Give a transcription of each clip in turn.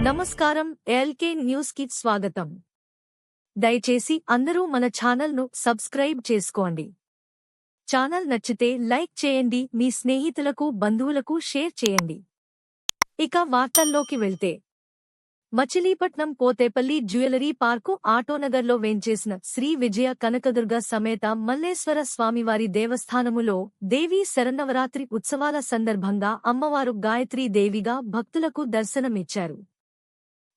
నమస్కారం. LK news కి స్వాగతం. దయచేసి అందరూ మన ఛానల్ ను సబ్స్క్రైబ్ చేసుకోండి. ఛానల్ నచ్చితే లైక్ చేయండి, మీ స్నేహితులకు బంధువులకు షేర్ చేయండి. ఇక వార్తల్లోకి వెళ్తే, మచిలీపట్నం పోతేపల్లి జ్యువెలరీ పార్కు ఆటోనగర్లో వేంచేసిన శ్రీ విజయ కనకదుర్గ సమేత మల్లేశ్వర స్వామివారి దేవస్థానములో దేవీ శరన్నవరాత్రి ఉత్సవాల సందర్భంగా అమ్మవారు గాయత్రీ దేవిగా భక్తులకు దర్శనమిచ్చారు.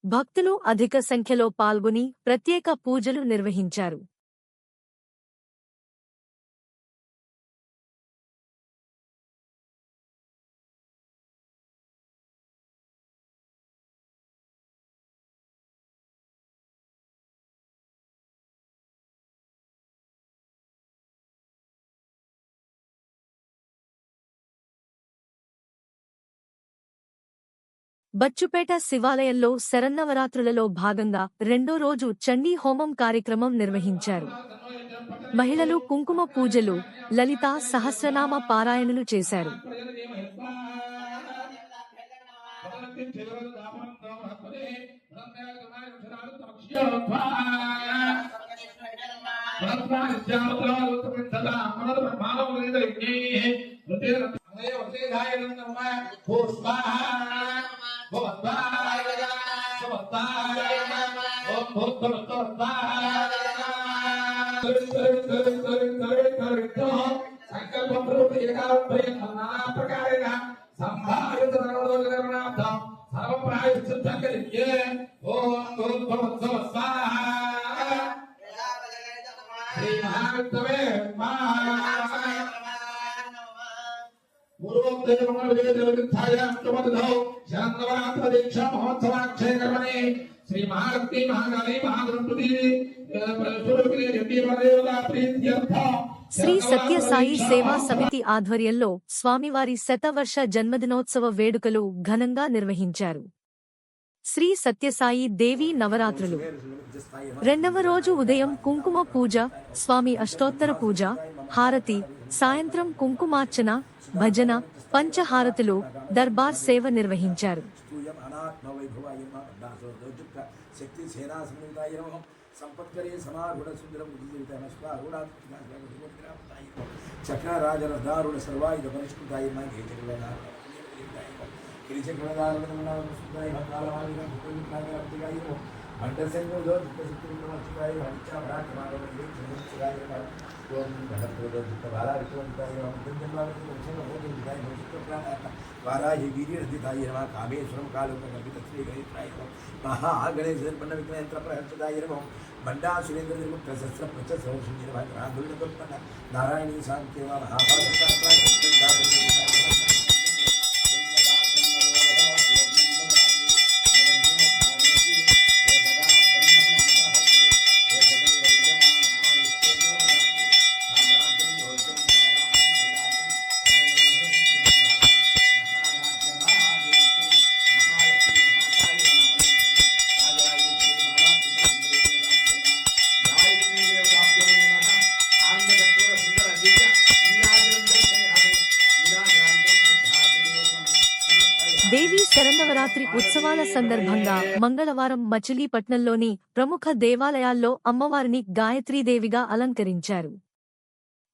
భక్తులు అధిక సంఖ్యలో పాల్గొని ప్రత్యేక పూజలు నిర్వహించారు. బచ్చుపేట శివాలయంలో శరన్నవరాత్రులలో భాగంగా రెండో రోజు చండీ హోమం కార్యక్రమం నిర్వహించారు. మహిళలు కుంకుమ పూజలు, లలితా సహస్రనామ పారాయణలు చేశారు. శ్రీ మహాలక్ష్మి మహాకాళి మహాగణపతి శ్రీ సత్యసాయి సేవా సమితి ఆధ్వర్యంలో స్వామివారి శతవర్ష జన్మదినోత్సవ వేడుకలు ఘనంగా నిర్వహించారు. శ్రీ సత్యసాయి దేవీ నవరాత్రులు రెండవ రోజు ఉదయం కుంకుమ పూజ, స్వామి అష్టోత్తర పూజ, హారతి, సాయంత్రం కుంకుమార్చన, భజన, పంచహారతులు, దర్బార్ సేవ నిర్వహించారు. చక్రరాజరదారుణ సర్వాయుధ పరిష్కృతాయ వారాహి వీర్యర్ధితాయ నమః కామేశ్వరం కాళోకల్పితశ్రీగణేశాయ మహాగణేశ విఘ్నేంద్ర ప్రహర్షితాయ నమః బండా సురేంద్ర నిర్ముక్త శస్త్ర ప్రచ సౌషించిన భద్రాంగుల్యకల్పన నారాయణీ సాంఖ్యేవ మహాభారత దేవీ శరన్నవరాత్రి ఉత్సవాల సందర్భంగా మంగళవారం మచిలీపట్నంలోని ప్రముఖ దేవాలయాల్లో అమ్మవారిని గాయత్రీదేవిగా అలంకరించారు.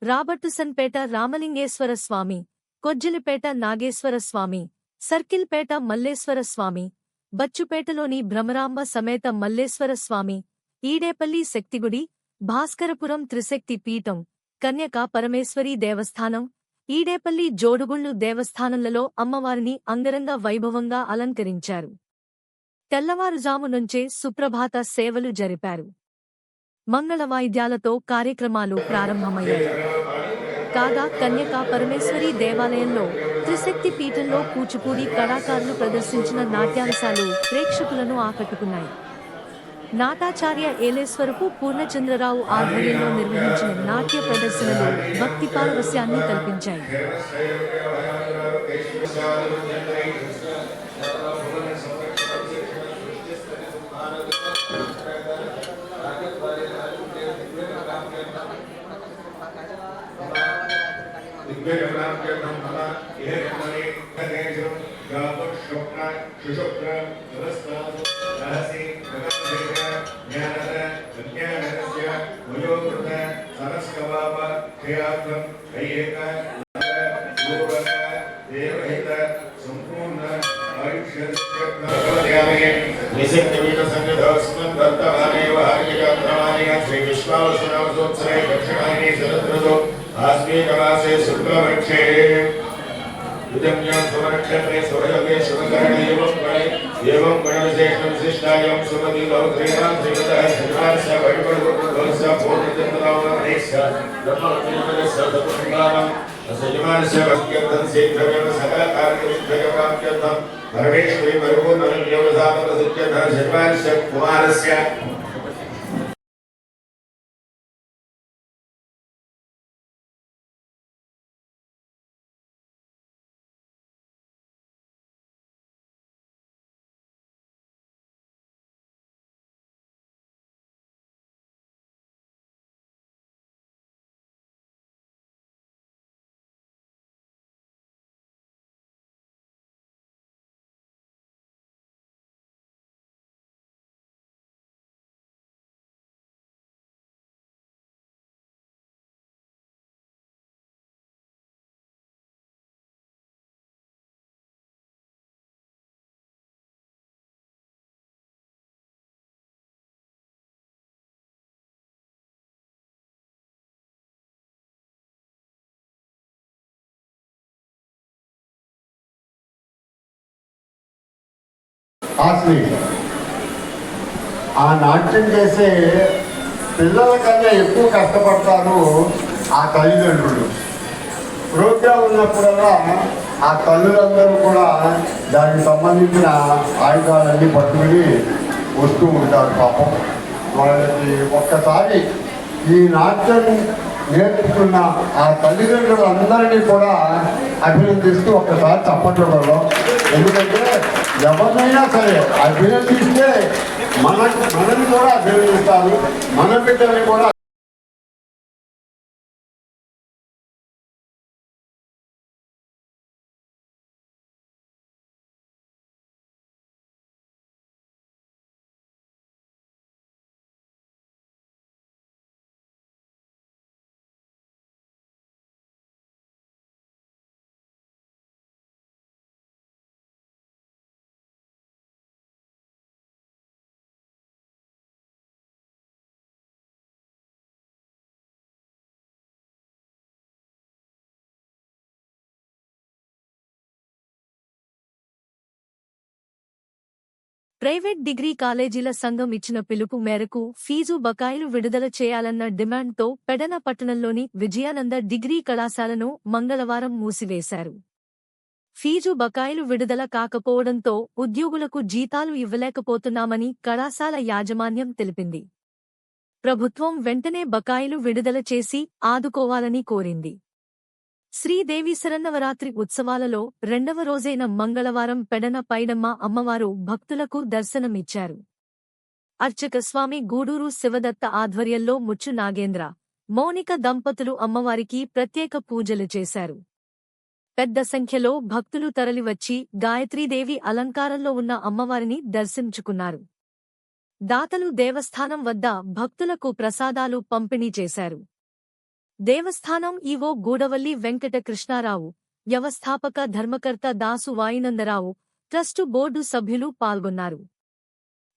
రాబట్టుసన్పేట రామలింగేశ్వర స్వామి, కొజ్జిలిపేట నాగేశ్వర స్వామి, సర్కిల్పేట మల్లేశ్వర స్వామి, బచ్చుపేటలోని భ్రమరాంబ సమేత మల్లేశ్వర స్వామి, ఈడేపల్లి శక్తిగుడి, భాస్కరపురం త్రిశక్తి పీఠం, కన్యకా పరమేశ్వరీ దేవస్థానం, ఈడేపల్లి జోడుగుళ్ళు దేవస్థానంలలో అమ్మవారిని అంగరంగ వైభవంగా అలంకరించారు. తెల్లవారుజాము నుంచే సుప్రభాత సేవలు జరిపారు. మంగళ వాయిద్యాలతో కార్యక్రమాలు ప్రారంభమయ్యాయి. కాగా కన్యకా పరమేశ్వరీ దేవాలయంలో త్రిశక్తి పీఠంలో కూచిపూడి కళాకారులు ప్రదర్శించిన నాట్యాంశాలు ప్రేక్షకులను ఆకట్టుకున్నాయి. నాటాచార్య ఏలేశ్వరపు పూర్ణచంద్రరావు ఆధ్వర్యంలో నిర్వహించిన నాట్య ప్రదర్శనలు భక్తి పారవస్యాన్ని కల్పించాయి. दिग्गज ब्राह्मण ब्रह्मणा ये मणि गणेश गावश्व स्वप्न सुषुप्त नमस्कार रहसि गगनदेश ज्ञानद विज्ञानस्य मयोकृत सरस्कवाप क्षयात्रं कैयक पूर्वक देवहित संपूर्ण आयुष्यस्य निसिद्धविद संगतस्मन् दत्तवानेव हरियात्रमानेय श्री विश्वावसुनावसोत्सवे दक्षिणायने शरदृतौ आस्मिकमासे शुक्लपक्षे युजम्यं सुवर्णक्षेत्रे सुभयोगे शुभकरणे एवं गुणविशेषं विशिष्टायां सुमति लौत्रेण श्रीमतः श्रीनिवासस्य वैकुण्ठस्य पूर्णचन्द्रावणेस्य ब्रह्मविद्यालयस्य सत्पुरुषाणां सयमानस्य भक्त्यर्थं शीघ्रमेव सकलकार्यविद्ययाप्त्यर्थं परमेश्वरी परिपूर्णविद्योगसाधनसिद्ध्यर्थं श्रीनिवासस्य कुमारस्य ఆస్మి ఆ నాట్యం చేసే పిల్లల కన్నా ఎక్కువ కష్టపడతారు ఆ తల్లిదండ్రులు. ప్రోగ్రాం ఉన్నప్పుడల్లా ఆ తల్లులందరూ కూడా దానికి సంబంధించిన ఆయుధాలన్నీ పట్టుకుని వస్తూ ఉంటారు. పాపం వాళ్ళకి ఒక్కసారి ఈ నాట్యం నేర్చుకున్న ఆ తల్లిదండ్రులందరినీ కూడా అభినందిస్తూ ఒక్కసారి చప్పట్లు కొడదాం. ఎందుకంటే ఎవరినైనా సరే అభినందిస్తే మనల్ని కూడా అభినందిస్తారు, మన బిడ్డల్ని కూడా. ప్రైవేట్ డిగ్రీ కాలేజీల సంఘం ఇచ్చిన పిలుపు మేరకు ఫీజు బకాయిలు విడుదల చేయాలన్న డిమాండ్తో పెడన పట్టణంలోని విజయానంద డిగ్రీ కళాశాలను మంగళవారం మూసివేశారు. ఫీజు బకాయిలు విడుదల కాకపోవడంతో ఉద్యోగులకు జీతాలు ఇవ్వలేకపోతున్నామని కళాశాల యాజమాన్యం తెలిపింది. ప్రభుత్వం వెంటనే బకాయిలు విడుదల చేసి ఆదుకోవాలని కోరింది. శ్రీదేవి శరన్నవరాత్రి ఉత్సవాలలో రెండవ రోజైన మంగళవారం పెడన పైడమ్మ అమ్మవారు భక్తులకు దర్శనమిచ్చారు. అర్చక స్వామి గూడూరు శివదత్త ఆధ్వర్యంలో ముచ్చు నాగేంద్ర, మౌనిక దంపతులు అమ్మవారికి ప్రత్యేక పూజలు చేశారు. పెద్ద సంఖ్యలో భక్తులు తరలివచ్చి గాయత్రీదేవి అలంకారంలో ఉన్న అమ్మవారిని దర్శించుకున్నారు. దాతలు దేవస్థానం వద్ద భక్తులకు ప్రసాదాలు పంపిణీ చేశారు. దేవస్థానం ఈవో గూడవల్లి వెంకట కృష్ణారావు, వ్యవస్థాపక ధర్మకర్త దాసు వాయునందరావు, ట్రస్టు బోర్డు సభ్యులు పాల్గొన్నారు.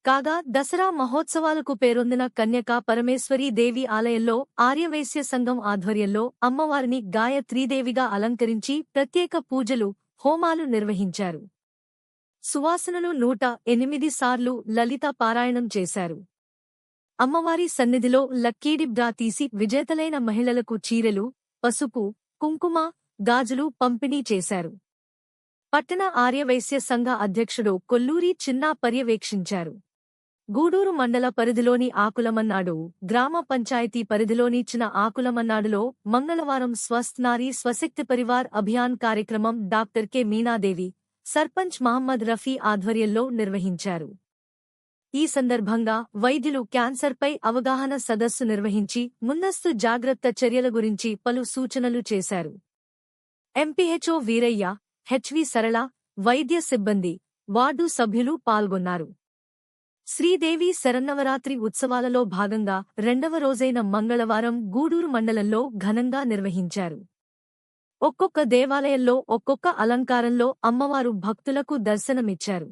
కాగా దసరా మహోత్సవాలకు పేరొందిన కన్యకా పరమేశ్వరీ దేవి ఆలయంలో ఆర్యవైశ్య సంఘం ఆధ్వర్యంలో అమ్మవారిని గాయత్రీదేవిగా అలంకరించి ప్రత్యేక పూజలు, హోమాలు నిర్వహించారు. సువాసనలు 108 సార్లు లలిత పారాయణం చేశారు. అమ్మవారి సన్నిధిలో లక్కీడిబ్రా తీసి విజేతలైన మహిళలకు చీరెలు, పసుపు, కుంకుమ, గాజులు పంపిణీ చేశారు. పట్టణ ఆర్యవైశ్య సంఘ అధ్యక్షుడు కొల్లూరి చిన్నా పర్యవేక్షించారు. గూడూరు మండల పరిధిలోని ఆకులమన్నాడు, గ్రామ పంచాయతీ పరిధిలోని చిన్న ఆకులమన్నాడులో మంగళవారం స్వస్థ్ నారీ స్వశక్తి పరివార్ అభియాన్ కార్యక్రమం డాక్టర్ కె మీనాదేవి, సర్పంచ్ మహమ్మద్ రఫీ ఆధ్వర్యంలో నిర్వహించారు. ఈ సందర్భంగా వైద్యులు క్యాన్సర్పై అవగాహన సదస్సు నిర్వహించి ముందస్తు జాగ్రత్త చర్యల గురించి పలు సూచనలు చేశారు. ఎంపీహెచ్ఓ వీరయ్య, హెచ్వి సరళ, వైద్య సిబ్బంది, వార్డు సభ్యులు పాల్గొన్నారు. శ్రీదేవి శరన్నవరాత్రి ఉత్సవాలలో భాగంగా రెండవ రోజైన మంగళవారం గూడూరు మండలంలో ఘనంగా నిర్వహించారు. ఒక్కొక్క దేవాలయంలో ఒక్కొక్క అలంకారంలో అమ్మవారు భక్తులకు దర్శనమిచ్చారు.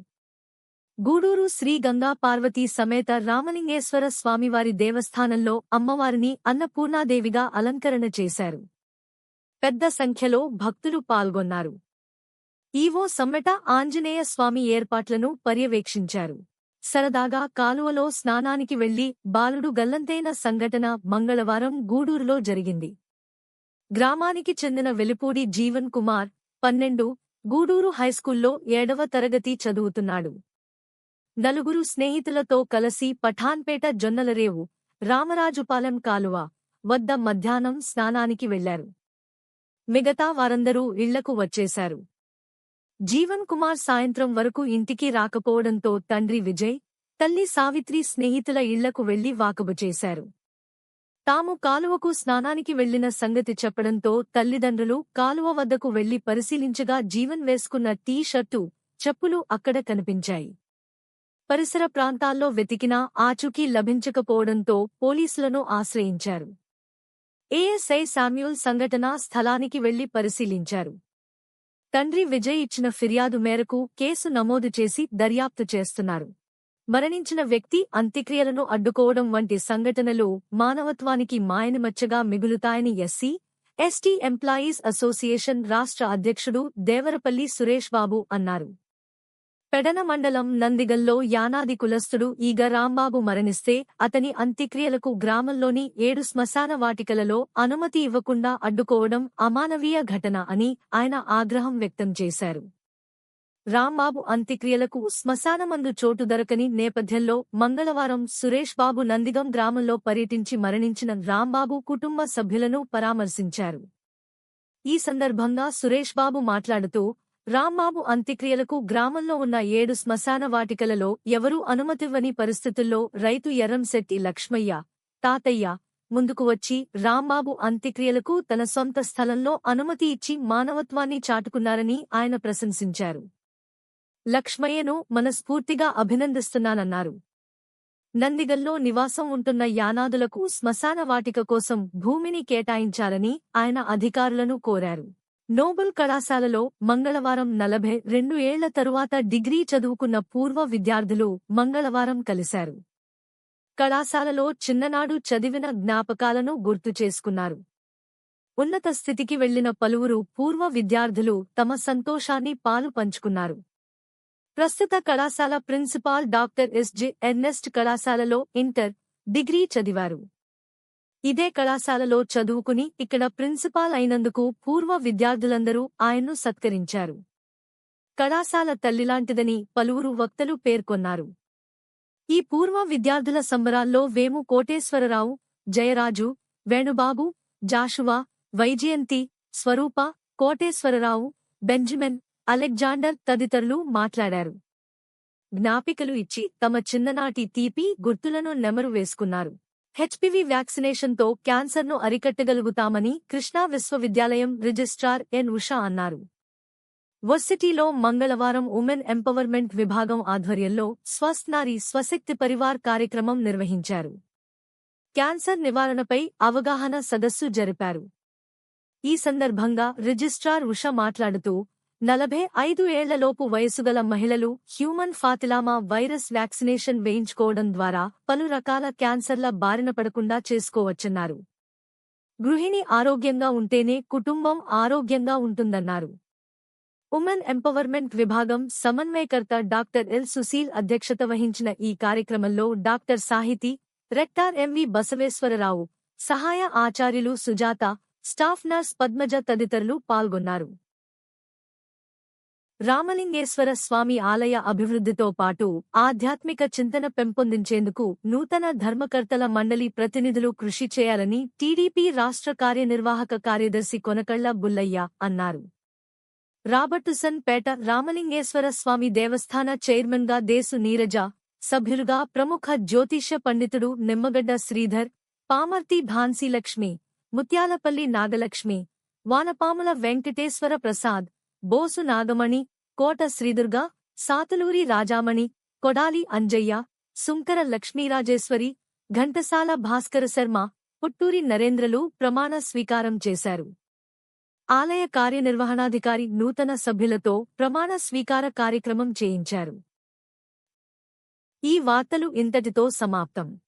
గూడూరు శ్రీ గంగా పార్వతీ సమేత రామలింగేశ్వర స్వామివారి దేవస్థానంలో అమ్మవారిని అన్నపూర్ణాదేవిగా అలంకరణ చేశారు. పెద్ద సంఖ్యలో భక్తులు పాల్గొన్నారు. ఈవో సమ్మెట ఆంజనేయ స్వామి ఏర్పాట్లను పర్యవేక్షించారు. సరదాగా కాలువలో స్నానానికి వెళ్లి బాలుడు గల్లంతైన సంఘటన మంగళవారం గూడూరులో జరిగింది. గ్రామానికి చెందిన వెలిపూడి జీవన్ కుమార్ 12 గూడూరు హైస్కూల్లో 7వ తరగతి చదువుతున్నాడు. నలుగురు స్నేహితులతో కలసి పఠాన్పేట జొన్నలరేవు రామరాజుపాలెం కాలువ వద్ద మధ్యాహ్నం స్నానానికి వెళ్లారు. మిగతా వారందరూ ఇళ్లకు వచ్చేశారు. జీవన్ కుమార్ సాయంత్రం వరకు ఇంటికి రాకపోవడంతో తండ్రి విజయ్, తల్లి సావిత్రి స్నేహితుల ఇళ్లకు వెళ్లి వాకబు చేశారు. తాము కాలువకు స్నానానికి వెళ్లిన సంగతి చెప్పడంతో తల్లిదండ్రులు కాలువ వద్దకు వెళ్లి పరిశీలించగా జీవన్ వేసుకున్న టీ షర్టు, చెప్పులు అక్కడ కనిపించాయి. పరిసర ప్రాంతాల్లో వెతికినా ఆచూకీ లభించకపోవడంతో పోలీసులను ఆశ్రయించారు. ఏఎస్ఐ శామ్యూల్ సంఘటనా స్థలానికి వెళ్లి పరిశీలించారు. తండ్రి విజయ్ ఇచ్చిన ఫిర్యాదు మేరకు కేసు నమోదు చేసి దర్యాప్తు చేస్తున్నారు. మరణించిన వ్యక్తి అంత్యక్రియలను అడ్డుకోవడం వంటి సంఘటనలు మానవత్వానికి మాయనిమచ్చగా మిగులుతాయని ఎస్సీ, ఎస్టీ ఎంప్లాయీస్ అసోసియేషన్ రాష్ట్ర అధ్యక్షుడు దేవరపల్లి సురేష్ బాబు అన్నారు. పెడన మండలం నందిగల్లో యానాది కులస్థుడు ఈగ రాంబాబు మరణిస్తే అతని అంత్యక్రియలకు గ్రామంలోని 7 శ్మశాన వాటికలలో అనుమతి ఇవ్వకుండా అడ్డుకోవడం అమానవీయ ఘటన అని ఆయన ఆగ్రహం వ్యక్తం చేశారు. రాంబాబు అంత్యక్రియలకు శ్మశానమందు చోటు దొరకని నేపథ్యంలో మంగళవారం సురేష్ బాబు నందిగం గ్రామంలో పర్యటించి మరణించిన రాంబాబు కుటుంబ సభ్యులను పరామర్శించారు. ఈ సందర్భంగా సురేష్ బాబు మాట్లాడుతూ, రాంబాబు అంత్యక్రియలకు గ్రామంలో ఉన్న 7 శ్మశాన వాటికలలో ఎవరూ అనుమతివ్వని పరిస్థితుల్లో రైతు ఎర్రంశెట్టి లక్ష్మయ్య, తాతయ్య ముందుకు వచ్చి రాంబాబు అంత్యక్రియలకు తన సొంత స్థలంలో అనుమతి ఇచ్చి మానవత్వాన్ని చాటుకున్నారని ఆయన ప్రశంసించారు. లక్ష్మయ్యను మనస్ఫూర్తిగా అభినందిస్తున్నానన్నారు. నందిగల్లో నివాసం ఉంటున్న యానాదులకు శ్మశాన వాటిక కోసం భూమిని కేటాయించాలని ఆయన అధికారులను కోరారు. నోబుల్ కళాశాలలో మంగళవారం 42 ఏళ్ల తరువాత డిగ్రీ చదువుకున్న పూర్వ విద్యార్థులు మంగళవారం కలిశారు. కళాశాలలో చిన్ననాడు చదివిన జ్ఞాపకాలను గుర్తు చేసుకున్నారు. ఉన్నత స్థితికి వెళ్లిన పలువురు పూర్వ విద్యార్థులు తమ సంతోషాన్ని పాలు పంచుకున్నారు. ప్రస్తుత కళాశాల ప్రిన్సిపాల్ డాక్టర్ ఎస్.జె. ఎర్నెస్ట్ కళాశాలలో ఇంటర్, డిగ్రీ చదివారు. ఇదే కళాశాలలో చదువుకుని ఇక్కడ ప్రిన్సిపాల్ అయినందుకు పూర్వ విద్యార్థులందరూ ఆయన్ను సత్కరించారు. కళాశాల తల్లిలాంటిదని పలువురు వక్తలు పేర్కొన్నారు. ఈ పూర్వ విద్యార్థుల సంబరాల్లో వేము కోటేశ్వరరావు, జయరాజు, వేణుబాబు, జాషువా, వైజయంతి, స్వరూప, కోటేశ్వరరావు, బెంజమిన్, అలెగ్జాండర్ తదితరులు మాట్లాడారు. జ్ఞాపికలు ఇచ్చి తమ చిన్ననాటి తీపి గుర్తులను నెమరు వేసుకున్నారు. హెచ్పివి వ్యాక్సినేషన్తో క్యాన్సర్ను అరికట్టగలుగుతామని కృష్ణా విశ్వవిద్యాలయం రిజిస్ట్రార్ ఎన్. ఉషా అన్నారు. వర్సిటీలో మంగళవారం ఉమెన్ ఎంపవర్మెంట్ విభాగం ఆధ్వర్యంలో స్వస్థ్ నారీ స్వశక్తి పరివార్ కార్యక్రమం నిర్వహించారు. క్యాన్సర్ నివారణపై అవగాహన సదస్సు జరిపారు. ఈ సందర్భంగా రిజిస్ట్రార్ ఉషా మాట్లాడుతూ, 45 ఏళ్లలోపు వయసుగల మహిళలు హ్యూమన్ ఫాతిలామా వైరస్ వ్యాక్సినేషన్ వేయించుకోవడం ద్వారా పలు రకాల క్యాన్సర్ల బారిన పడకుండా చేసుకోవచ్చన్నారు. గృహిణి ఆరోగ్యంగా ఉంటేనే కుటుంబం ఆరోగ్యంగా ఉంటుందన్నారు. ఉమెన్ ఎంపవర్మెంట్ విభాగం సమన్వయకర్త డాక్టర్ ఎల్. సుశీల్ అధ్యక్షత వహించిన ఈ కార్యక్రమంలో doctor Sahiti, rector MV Basaveswara Rao, సహాయ ఆచార్యులు సుజాత, స్టాఫ్ నర్స్ పద్మజ తదితరులు పాల్గొన్నారు. రామలింగేశ్వర స్వామి ఆలయ అభివృద్ధితో పాటు ఆధ్యాత్మిక చింతన పెంపొందించేందుకు నూతన ధర్మకర్తల మండలి ప్రతినిధులు కృషి చేయాలని టీడీపీ రాష్ట్ర కార్యనిర్వాహక కార్యదర్శి కొనకళ్ల బుల్లయ్య అన్నారు. రాబర్టుసన్ పేట రామలింగేశ్వర స్వామి దేవస్థాన చైర్మన్గా దేశు నీరజ, సభ్యులుగా ప్రముఖ జ్యోతిష్య పండితుడు నిమ్మగడ్డ శ్రీధర్, పామర్తి భాన్సీలక్ష్మి, ముత్యాలపల్లి నాగలక్ష్మి, వానపాముల వెంకటేశ్వర ప్రసాద్, బోసు నాగమణి, కోట శ్రీదుర్గ, సాతులూరి రాజామణి, కొడాలి అంజయ్య, సుంకర లక్ష్మీరాజేశ్వరి, ఘంటసాల భాస్కర శర్మ, పుట్టూరి నరేంద్రలు ప్రమాణ స్వీకారం చేశారు. ఆలయ కార్యనిర్వహణాధికారి నూతన సభ్యులతో ప్రమాణ స్వీకార కార్యక్రమం చేయించారు. ఈ వార్తలు ఇంతటితో సమాప్తం.